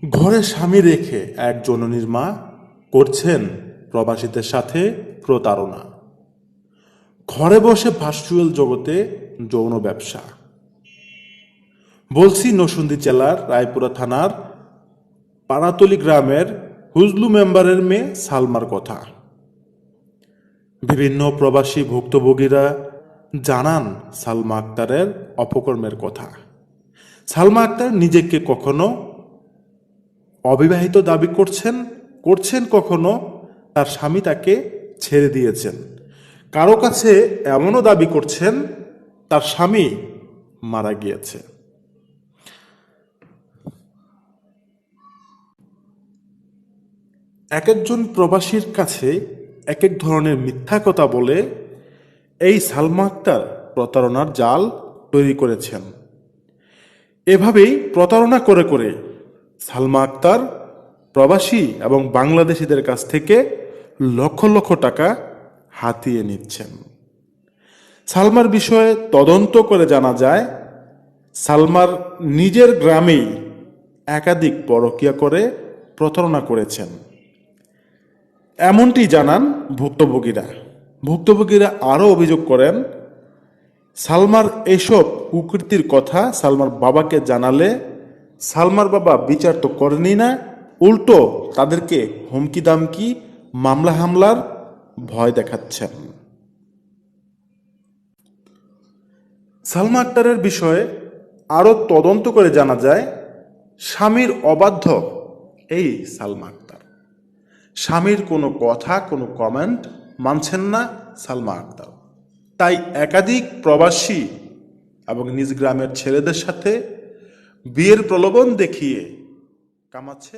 ঘরে স্বামী রেখে এক জননীর মা করছেন প্রবাসীদের সাথে প্রতারণা। ঘরে বসে ভার্চুয়াল জগতে যৌন ব্যবসা। বলছি নরসিংদী জেলার রায়পুরা থানার পাড়াতলি গ্রামের হুজলু মেম্বারের মেয়ে সালমার কথা। বিভিন্ন প্রবাসী ভুক্তভোগীরা জানান সালমা আক্তারের অপকর্মের কথা। সালমা আক্তার নিজেকে কখনো অবিবাহিত দাবি করছেন কখনো তার স্বামী তাকে ছেড়ে দিয়েছেন। কারো কাছে এমনও দাবি করছেন তার স্বামী মারা গিয়েছে। এক একজন প্রবাসীর কাছে এক এক ধরনের মিথ্যা কথা বলে এই সালমা আক্তার প্রতারণার জাল তৈরি করেছেন। এভাবেই প্রতারণা করে করে সালমা আক্তার প্রবাসী এবং বাংলাদেশিদের কাছ থেকে লক্ষ লক্ষ টাকা হাতিয়ে নিচ্ছেন। সালমার বিষয়ে তদন্ত করে জানা যায়, সালমার নিজের গ্রামেই একাধিক পরকীয়া করে প্রতারণা করেছেন, এমনটি জানান ভুক্তভোগীরা। ভুক্তভোগীরা আরও অভিযোগ করেন, সালমার এসব কুকীর্তির কথা সালমার বাবাকে জানালে সালমার বাবা বিচার তো করেনি না, উল্টো তাদেরকে হুমকি দামকি মামলা হামলার ভয় দেখাচ্ছেন। সালমা আক্তারের বিষয়ে আরও তদন্ত করে জানা যায়, স্বামীর অবাধ্য এই সালমা আক্তার। স্বামীর কোনো কথা কোনো কমেন্ট মানছেন না সালমা আক্তার, তাই একাধিক প্রবাসী এবং নিজ গ্রামের ছেলেদের সাথে বিয়ের প্রলোভন দেখিয়ে কামাচ্ছে